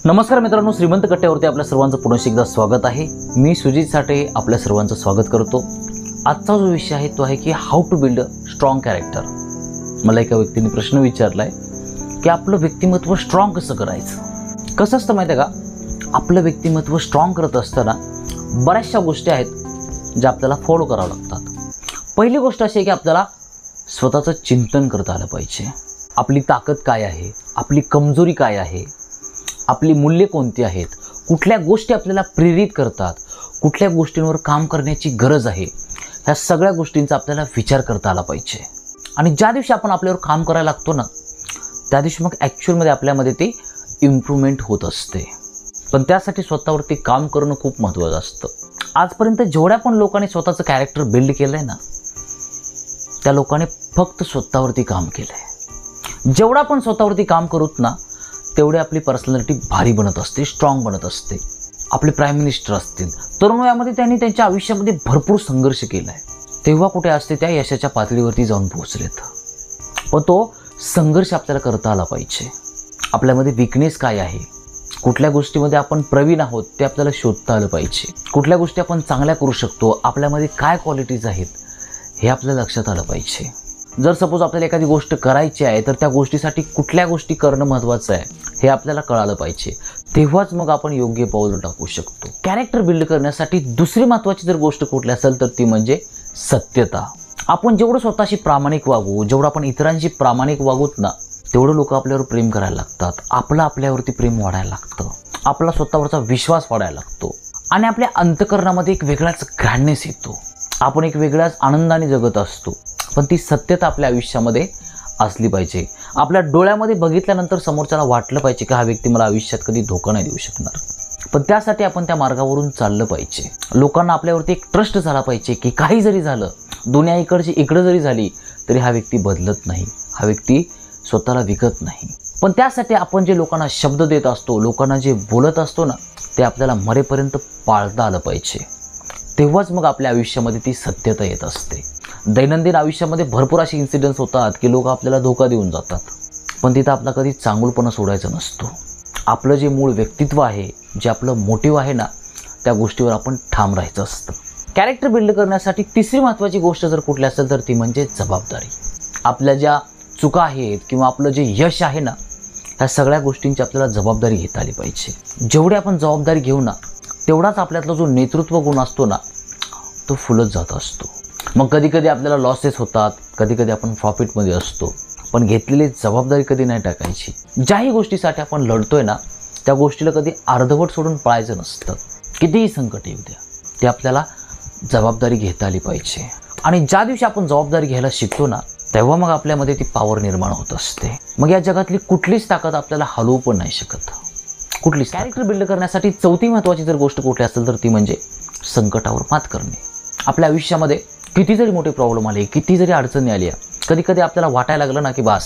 नमस्कार मित्रांनो, श्रीमंत कट्ट्यावरती आपल्या सर्वांचं पुन्हा एकदा स्वागत आहे। मी सुजित साठे आपल्या सर्वांचं स्वागत करतो। आजचा जो विषय आहे तो आहे की how to build a strong character. मला एका व्यक्तीने प्रश्न विचारलाय की आपलं व्यक्तिमत्व स्ट्रॉंग कसं करायचं। कसं असतं माहिती आहे का, आपलं व्यक्तिमत्व स्ट्रॉंग करत असताना बऱ्याचशा गोष्टी आहेत ज्या आपल्याला फॉलो करावं लागतात। पहिली गोष्ट अशी आहे की आपल्याला स्वतःचं चिंतन करता आलं पाहिजे। आपली ताकद काय आहे, आपली कमजोरी काय आहे, आपली मूल्ये कोणती आहेत, कुठल्या गोष्टी आपल्याला प्रेरित करतात, कुठल्या गोष्टींवर काम करण्याची गरज आहे, ह्या सगळ्या गोष्टींचा आपल्याला विचार करता आला पाहिजे। आणि ज्या दिवशी आपण आपल्यावर काम करायला लागतो ना, त्या दिवशी मग ॲक्च्युअलमध्ये आपल्यामध्ये ते इम्प्रूव्हमेंट होत असते। पण त्यासाठी स्वतःवरती काम करणं खूप महत्त्वाचं असतं। आजपर्यंत जेवढ्या पण लोकांनी स्वतःचं कॅरेक्टर बिल्ड केलं आहे ना, त्या लोकांनी फक्त स्वतःवरती काम केलं आहे। जेवढा पण स्वतःवरती काम करूत ना, तेवढे आपली पर्सनॅलिटी भारी बनत असते, स्ट्रॉंग बनत असते। आपले प्राईम मिनिस्टर असतील, तरुण वयामध्ये त्यांनी त्यांच्या आयुष्यामध्ये भरपूर संघर्ष केला आहे, तेव्हा कुठे असते त्या यशाच्या पातळीवरती जाऊन पोहोचलेत। पण तो संघर्ष आपल्याला करता आला पाहिजे। आपल्यामध्ये विकनेस काय आहे, कुठल्या गोष्टीमध्ये आपण प्रवीण आहोत ते आपल्याला शोधता आलं पाहिजे। कुठल्या गोष्टी आपण चांगल्या करू शकतो, आपल्यामध्ये काय क्वालिटीज आहेत हे आपल्या लक्षात आलं पाहिजे। जर सपोज आपल्याला एखादी गोष्ट करायची आहे तर त्या गोष्टीसाठी कुठल्या गोष्टी करणं महत्त्वाचं आहे हे आपल्याला कळालं पाहिजे, तेव्हाच मग आपण योग्य पाऊल टाकू शकतो। कॅरेक्टर बिल्ड करण्यासाठी दुसरी महत्त्वाची जर गोष्ट कुठली असेल तर ती म्हणजे सत्यता। आपण जेवढं स्वतःशी प्रामाणिक वागू, जेवढं आपण इतरांशी प्रामाणिक वागूत ना, तेवढं लोक आपल्यावर प्रेम करायला लागतात, आपलं आपल्यावरती प्रेम वाढायला लागतं, आपला स्वतःवरचा विश्वास वाढायला लागतो आणि आपल्या अंतःकरणामध्ये एक वेगळाच ग्रँडनेस येतो। आपण एक वेगळ्याच आनंदाने जगत असतो। पण ती सत्यता आपल्या आयुष्यामध्ये असली पाहिजे। आपल्या डोळ्यामध्ये बघितल्यानंतर समोरच्याला वाटलं पाहिजे की हा व्यक्ती मला आयुष्यात कधी धोका नाही देऊ शकणार। पण त्यासाठी आपण त्या मार्गावरून चाललं पाहिजे। लोकांना आपल्यावरती एक ट्रस्ट झाला पाहिजे की काही जरी झालं, दुनिया इकडची इकडं जरी झाली तरी हा व्यक्ती बदलत नाही, हा व्यक्ती स्वतःला विकत नाही। पण त्यासाठी आपण जे लोकांना शब्द देत असतो, लोकांना जे बोलत असतो ना, ते आपल्याला मरेपर्यंत पाळता आलं पाहिजे। तेव्हाच मग आपल्या आयुष्यामध्ये ती सत्यता येत असते। दैनंदिन आयुष्यामध्ये भरपूर असे इन्सिडेंट्स होतात की लोक आपल्याला धोका देऊन जातात, पण तिथं आपला कधी चांगुलपणा सोडायचा नसतो। आपलं जे मूळ व्यक्तित्व आहे, जे आपलं मोटिव्ह आहे ना, त्या गोष्टीवर आपण ठाम राहायचं असतं। कॅरेक्टर बिल्ड करण्यासाठी तिसरी महत्त्वाची गोष्ट जर कुठली असेल तर ती म्हणजे जबाबदारी। आपल्या ज्या चुका आहेत किंवा आपलं जे यश आहे ना, ह्या सगळ्या गोष्टींची आपल्याला जबाबदारी घेता आली पाहिजे। जेवढी आपण जबाबदारी घेऊ ना, तेवढाच आपल्यातला जो नेतृत्व गुण असतो ना, तो फुलत जात असतो। मग कधी कधी आपल्याला लॉसेस होतात, कधी कधी आपण प्रॉफिटमध्ये असतो, पण घेतलेली जबाबदारी कधी नाही टाकायची। ज्याही गोष्टीसाठी आपण लढतोय ना, त्या गोष्टीला कधी अर्धवट सोडून पळायचं नसतं। कितीही संकट येऊ द्या, ते आपल्याला जबाबदारी घेता आली पाहिजे। आणि ज्या दिवशी आपण जबाबदारी घ्यायला शिकतो ना, तेव्हा मग आपल्यामध्ये ती पॉवर निर्माण होत असते। मग या जगातली कुठलीच ताकद आपल्याला हलवू पण नाही शकत, कुठलीच। कॅरेक्टर बिल्ड करण्यासाठी चौथी महत्त्वाची जर गोष्ट कुठली असेल तर ती म्हणजे संकटावर मात करणे। आपल्या आयुष्यामध्ये किती जरी मोठे प्रॉब्लेम आले, किती जरी अडचणी आल्या, कधी कधी आपल्याला वाटायला लागलं ना की बस,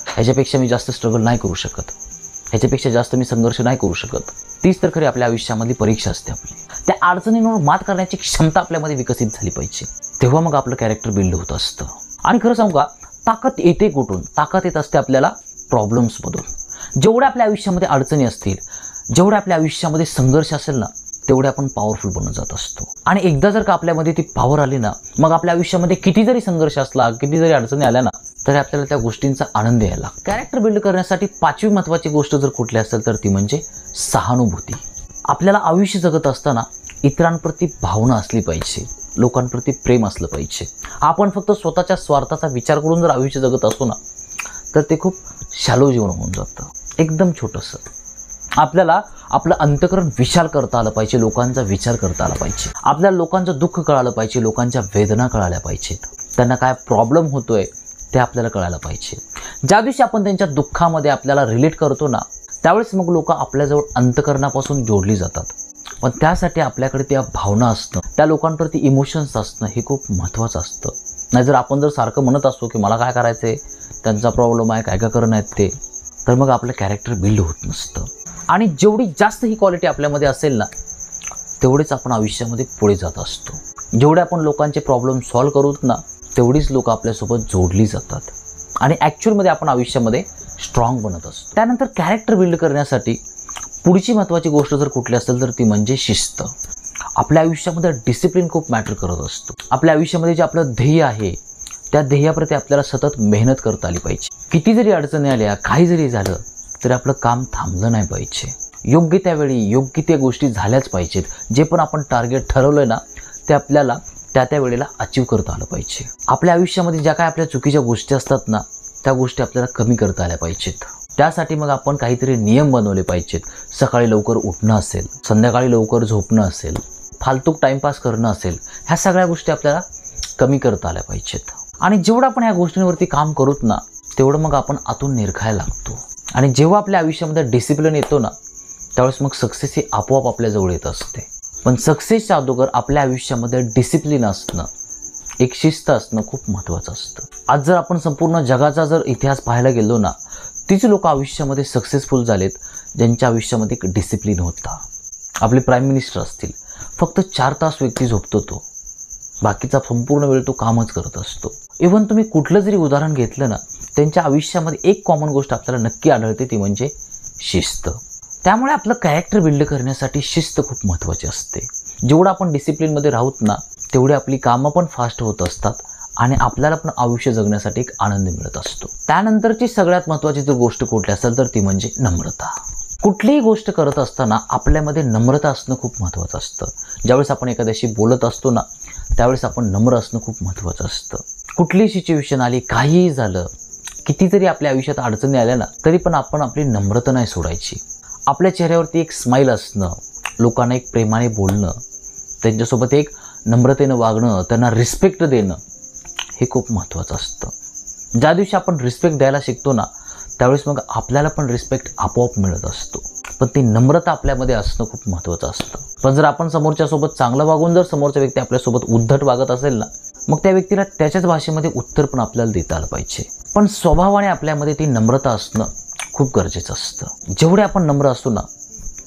ह्याच्यापेक्षा मी जास्त स्ट्रगल नाही करू शकत, ह्याच्यापेक्षा जास्त मी संघर्ष नाही करू शकत, तीच तर खरी आपल्या आयुष्यामधली परीक्षा असते आपली। त्या अडचणींवर मात करण्याची क्षमता आपल्यामध्ये विकसित झाली पाहिजे, तेव्हा मग आपलं कॅरेक्टर बिल्ड होत असतं। आणि खरं सांगू का, ताकद येते कुठून? ताकद येत असते आपल्याला प्रॉब्लेम्समधून। जेवढ्या आपल्या आयुष्यामध्ये अडचणी असतील, जेवढ्या आपल्या आयुष्यामध्ये संघर्ष असेल ना, तेवढे आपण पॉवरफुल बनत जात असतो। आणि एकदा जर का आपल्यामध्ये ती पॉवर आली ना, मग आपल्या आयुष्यामध्ये किती जरी संघर्ष असला, किती जरी अडचणी आल्या ना, तरी आपल्याला त्या गोष्टींचा आनंद यायला। कॅरेक्टर बिल्ड करण्यासाठी पाचवी महत्त्वाची गोष्ट जर कुठली असेल तर ती म्हणजे सहानुभूती। आपल्याला आयुष्य जगत असताना इतरांप्रती भावना असली पाहिजे, लोकांप्रती प्रेम असलं पाहिजे। आपण फक्त स्वतःच्या स्वार्थाचा विचार करून जर आयुष्य जगत असतो ना, तर ते खूप शॅलो जीवन होऊन जातं, एकदम छोटंसं। आपल्याला आपलं अंतःकरण विशाल करता आलं पाहिजे, लोकांचा विचार करता आला पाहिजे। आपल्याला लोकांचं दुःख कळालं पाहिजे, लोकांच्या वेदना कळाल्या पाहिजेत, त्यांना काय प्रॉब्लेम होतोय ते आपल्याला कळायला पाहिजे। ज्या दिवशी आपण त्यांच्या दुःखामध्ये आपल्याला रिलेट करतो ना, त्यावेळेस मग लोक आपल्याजवळ अंतःकरणापासून जोडली जातात। पण त्यासाठी आपल्याकडे त्या भावना असणं, त्या लोकांप्रती इमोशन्स असणं हे खूप महत्त्वाचं असतं। नाहीतर आपण जर सारखं म्हणत असतो की मला काय करायचं आहे, त्यांचा प्रॉब्लेम आहे, काय काय करणं आहेत ते, तर मग आपलं कॅरेक्टर बिल्ड होत नसतं। आणि जेवढी जास्त ही क्वालिटी आपल्यामध्ये असेल ना, तेवढेच आपण आयुष्यामध्ये पुढे जात असतो। जेवढे आपण लोकांचे प्रॉब्लेम सॉल्व्ह करूत ना, तेवढीच लोक आपल्यासोबत जोडली जातात आणि ॲक्च्युअलमध्ये आपण आयुष्यामध्ये स्ट्रॉंग बनत असतो। त्यानंतर कॅरेक्टर बिल्ड करण्यासाठी पुढची महत्त्वाची गोष्ट जर कुठली असेल तर ती म्हणजे शिस्त. आपल्या आयुष्यामध्ये डिसिप्लिन खूप मॅटर करत असतो. आपल्या आयुष्यामध्ये जे आपलं ध्येय आहे त्या ध्येयाप्रती आपल्याला सतत मेहनत करता आली पाहिजे. किती जरी अडचणी आल्या, काही जरी झालं तरी आपलं काम थांबलं नाही पाहिजे. योग्य त्यावेळी योग्य त्या गोष्टी झाल्याच पाहिजेत. जे पण आपण टार्गेट ठरवलं ना ते आपल्याला त्या वेळेला अचीव करता आलं पाहिजे. आपल्या आयुष्यामध्ये ज्या काय आपल्या चुकीच्या गोष्टी असतात ना त्या गोष्टी आपल्याला कमी करता आल्या पाहिजेत. त्यासाठी मग आपण काहीतरी नियम बनवले पाहिजेत. सकाळी लवकर उठणं असेल, संध्याकाळी लवकर झोपणं असेल, फालतू टाईमपास करणं असेल, ह्या सगळ्या गोष्टी आपल्याला कमी करता आल्या पाहिजेत. आणि जेवढं आपण ह्या गोष्टींवरती काम करूत ना तेवढं मग आपण आतून निरखायला लागतो. आणि जेव्हा आपल्या आयुष्यामध्ये डिसिप्लिन येतो ना त्यावेळेस मग सक्सेस ही आपोआप आपल्याजवळ येत असते. पण सक्सेसच्या अगोदर आपल्या आयुष्यामध्ये डिसिप्लिन असणं, एक शिस्त असणं खूप महत्त्वाचं असतं. आज जर आपण संपूर्ण जगाचा जर इतिहास पाहायला गेलो ना तीच लोक आयुष्यामध्ये सक्सेसफुल झालेत ज्यांच्या आयुष्यामध्ये एक डिसिप्लिन होता. आपले प्राईम मिनिस्टर असतील, फक्त 4 तास व्यक्ती झोपतो तो, बाकीचा संपूर्ण वेळ तो कामच करत असतो. इव्हन तुम्ही कुठलं जरी उदाहरण घेतलं ना त्यांच्या आयुष्यामध्ये एक कॉमन गोष्ट आपल्याला नक्की आढळते ती म्हणजे शिस्त. त्यामुळे आपलं कॅरेक्टर बिल्ड करण्यासाठी शिस्त खूप महत्त्वाची असते. जेवढं आपण डिसिप्लिनमध्ये राहूत ना तेवढी आपली कामं पण फास्ट होत असतात आणि आपल्याला पण आयुष्य जगण्यासाठी एक आनंद मिळत असतो. त्यानंतरची सगळ्यात महत्त्वाची जर गोष्ट कुठली असेल तर ती म्हणजे नम्रता. कुठलीही गोष्ट करत असताना आपल्यामध्ये नम्रता असणं खूप महत्त्वाचं असतं. ज्यावेळेस आपण एखाद्याशी बोलत असतो ना त्यावेळेस आपण नम्र असणं खूप महत्त्वाचं असतं. कुठलीही सिच्युएशन आली, काहीही झालं, किती जरी आपल्या आयुष्यात अडचणी आल्या ना तरी पण आपण आपली नम्रता नाही सोडायची. आपल्या चेहऱ्यावरती एक स्माईल असणं, लोकांना एक प्रेमाने बोलणं, त्यांच्यासोबत एक नम्रतेनं वागणं, त्यांना रिस्पेक्ट देणं हे खूप महत्त्वाचं असतं. ज्या दिवशी आपण रिस्पेक्ट द्यायला शिकतो ना त्यावेळेस मग आपल्याला पण रिस्पेक्ट आपोआप मिळत असतो. पण ती नम्रता आपल्यामध्ये असणं खूप महत्त्वाचं असतं. पण जर आपण समोरच्यासोबत चांगलं वागून जर समोरचा व्यक्ती आपल्यासोबत उद्धट वागत असेल ना मग त्या व्यक्तीला त्याच्याच भाषेमध्ये उत्तर पण आपल्याला देता आलं पाहिजे. पण स्वभावाने आपल्यामध्ये ती नम्रता असणं खूप गरजेचं असतं. जेवढे आपण नम्र असतो ना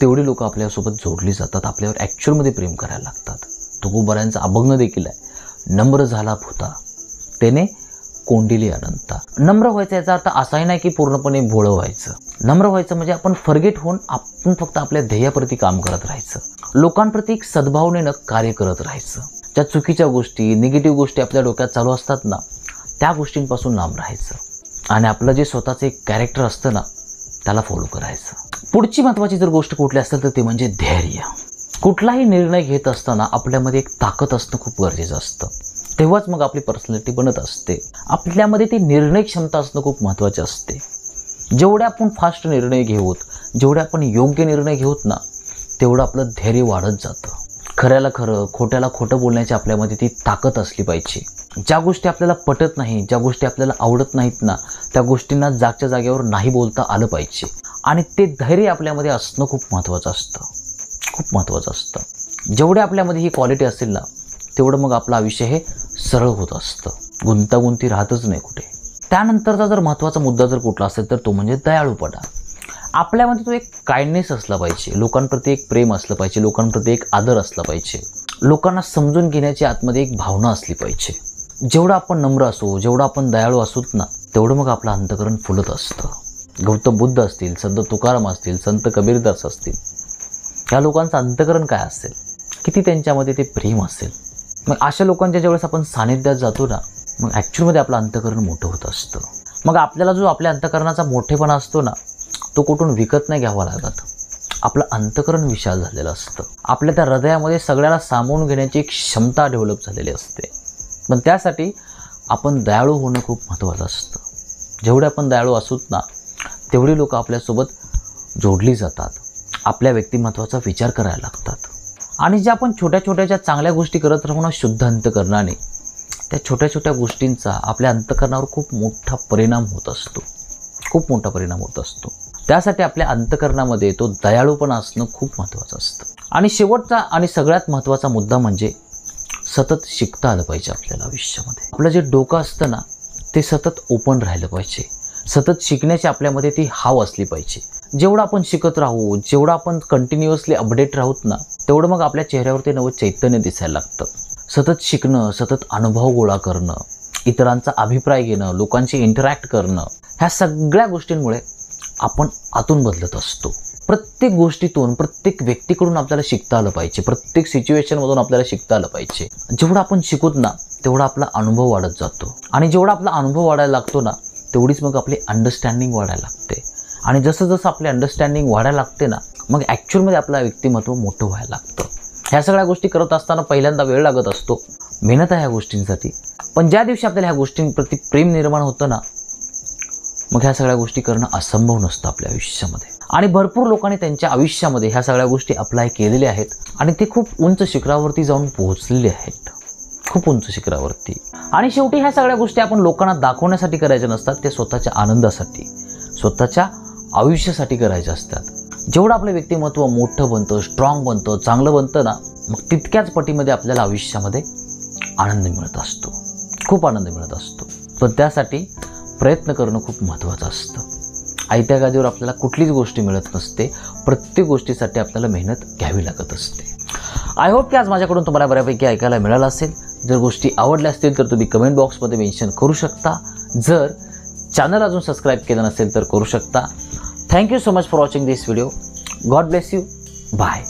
तेवढी लोक आपल्यासोबत जोडली जातात, आपल्यावर ॲक्च्युअलमध्ये प्रेम करायला लागतात. तुकोबारायांचा अभंग देखील आहे, नम्र झाला भूता त्याने कोंडिली अनंता. नम्र व्हायचं याचा अर्थ असाही नाही की पूर्णपणे भोळं व्हायचं. नम्र व्हायचं म्हणजे आपण फॉरगेट होऊन आपण फक्त आपल्या ध्येयाप्रती काम करत राहायचं, लोकांप्रती एक सद्भावनेनं कार्य करत राहायचं. ज्या चुकीच्या गोष्टी, निगेटिव्ह गोष्टी आपल्या डोक्यात चालू असतात ना त्या गोष्टींपासून लांब राहायचं आणि आपलं जे स्वतःचं एक कॅरेक्टर असतं ना त्याला फॉलो करायचं. पुढची महत्त्वाची जर गोष्ट कुठली असेल तर ते म्हणजे धैर्य. कुठलाही निर्णय घेत असताना आपल्यामध्ये एक ताकद असणं खूप गरजेचं असतं. तेव्हाच मग आपली पर्सनॅलिटी बनत असते. आपल्यामध्ये ती निर्णय क्षमता असणं खूप महत्त्वाचे असते. जेवढे आपण फास्ट निर्णय घेऊत, जेवढे आपण योग्य निर्णय घेऊत ना तेवढं आपलं धैर्य वाढत जातं. खऱ्याला खरं, खोट्याला खोटं बोलण्याची आपल्यामध्ये ती ताकद असली पाहिजे. ज्या गोष्टी आपल्याला पटत नाही, ज्या गोष्टी आपल्याला आवडत नाहीत ना त्या गोष्टींना जागच्या जागेवर नाही बोलता आलं पाहिजे. आणि ते धैर्य आपल्यामध्ये असणं खूप महत्त्वाचं असतं, खूप महत्त्वाचं असतं. जेवढे आपल्यामध्ये ही क्वालिटी असेल ना तेवढं मग आपलं आयुष्य हे सरळ होत असतं, गुंतागुंती राहतच नाही कुठे. त्यानंतरचा जर महत्त्वाचा मुद्दा जर कुठला असेल तर तो म्हणजे दयाळूपणा. आपल्यामध्ये तो एक काइंडनेस असला पाहिजे, लोकांप्रती एक प्रेम असलं पाहिजे, लोकांप्रती एक आदर असला पाहिजे, लोकांना समजून घेण्याची आतमध्ये एक भावना असली पाहिजे. जेवढं आपण नम्र असू, जेवढं आपण दयाळू असूत ना तेवढं मग आपलं अंतःकरण फुलत असतं. गौतम बुद्ध असतील, संत तुकाराम असतील, संत कबीरदास असतील, या लोकांचं अंतःकरण काय असेल, किती त्यांच्यामध्ये ते प्रेम असेल. मग अशा लोकांच्या ज्यावेळेस आपण सानिध्यात जातो ना मग ॲक्च्युअलमध्ये आपलं अंतःकरण मोठं होत असतं. मग आपल्याला जो आपल्या अंतःकरणाचा मोठेपणा असतो ना तो कुठून विकत नाही घ्यावा लागत. आपलं अंतःकरण विशाल झालेलं असतं. आपल्या त्या हृदयामध्ये सगळ्याला सामावून घेण्याची एक क्षमता डेव्हलप झालेली असते. पण त्यासाठी आपण दयाळू होणं खूप महत्त्वाचं असतं. जेवढे आपण दयाळू असूत ना तेवढी लोक आपल्यासोबत जोडली जातात, आपल्या व्यक्तिमत्त्वाचा विचार करायला लागतात. आणि ज्या आपण छोट्या छोट्या ज्या चांगल्या गोष्टी करत राहू ना शुद्ध अंतःकरणाने त्या छोट्या छोट्या गोष्टींचा आपल्या अंतःकरणावर खूप मोठा परिणाम होत असतो, खूप मोठा परिणाम होत असतो. त्यासाठी आपल्या अंतःकरणामध्ये तो दयाळूपणा असणं खूप महत्त्वाचं असतं. आणि शेवटचा आणि सगळ्यात महत्त्वाचा मुद्दा म्हणजे सतत शिकता आलं पाहिजे. आपल्याला आयुष्यामध्ये आपलं जे डोकं असतं ना ते सतत ओपन राहिलं पाहिजे. सतत शिकण्याची आपल्यामध्ये ती हाव असली पाहिजे. जेवढं आपण शिकत राहू, जेवढं आपण कंटिन्युअसली अपडेट राहूत ना तेवढं मग आपल्या चेहऱ्यावरती नवं चैतन्य दिसायला लागतं. सतत शिकणं, सतत अनुभव गोळा करणं, इतरांचा अभिप्राय घेणं, लोकांशी इंटरॅक्ट करणं, ह्या सगळ्या गोष्टींमुळे आपण आतून बदलत असतो. प्रत्येक गोष्टीतून, प्रत्येक व्यक्तीकडून आपल्याला शिकता आलं पाहिजे. प्रत्येक सिच्युएशनमधून आपल्याला शिकता आलं पाहिजे. जेवढं आपण शिकूत ना तेवढा आपला अनुभव वाढत जातो. आणि जेवढा आपला अनुभव वाढायला लागतो ना तेवढीच मग आपली अंडरस्टँडिंग वाढायला लागते. आणि जसं जसं आपली अंडरस्टँडिंग वाढायला लागते ना मग ॲक्च्युअलमध्ये आपलं व्यक्तिमत्व मोठं व्हायला लागतं. ह्या सगळ्या गोष्टी करत असताना पहिल्यांदा वेळ लागत असतो, मेहनत आहे ह्या गोष्टींसाठी. पण ज्या दिवशी आपल्याला ह्या गोष्टींप्रती प्रेम निर्माण होतं ना मग ह्या सगळ्या गोष्टी करणं असंभव नसतं आपल्या आयुष्यामध्ये. आणि भरपूर लोकांनी त्यांच्या आयुष्यामध्ये ह्या सगळ्या गोष्टी अप्लाय केलेल्या आहेत आणि ते खूप उंच शिखरावरती जाऊन पोहोचलेले आहेत, खूप उंच शिखरावरती. आणि शेवटी ह्या सगळ्या गोष्टी आपण लोकांना दाखवण्यासाठी करायच्या नसतात, ते स्वतःच्या आनंदासाठी, स्वतःच्या आयुष्यासाठी करायच्या असतात. जेवढं आपलं व्यक्तिमत्व मोठं बनतं, स्ट्रॉंग बनतं, चांगलं बनतं ना मग तितक्याच पटीमध्ये आपल्याला आयुष्यामध्ये आनंद मिळत असतो, खूप आनंद मिळत असतो. पण त्यासाठी प्रयत्न करणं खूप महत्त्वाचं असतं. आयत्या गादीवर आपल्याला कुठलीच गोष्ट मिळत नसते. प्रत्येक गोष्टीसाठी आपल्याला मेहनत घ्यावी लागत असते. आय होप की आज माझ्याकडून तुम्हाला बऱ्यापैकी ऐकायला मिळालं असेल. जर गोष्टी आवडल्या असतील तर तुम्ही कमेंट बॉक्समध्ये मेन्शन करू शकता. जर चॅनल अजून सबस्क्राईब केलं नसेल तर करू शकता. Thank you so much for watching this video. God bless you. Bye.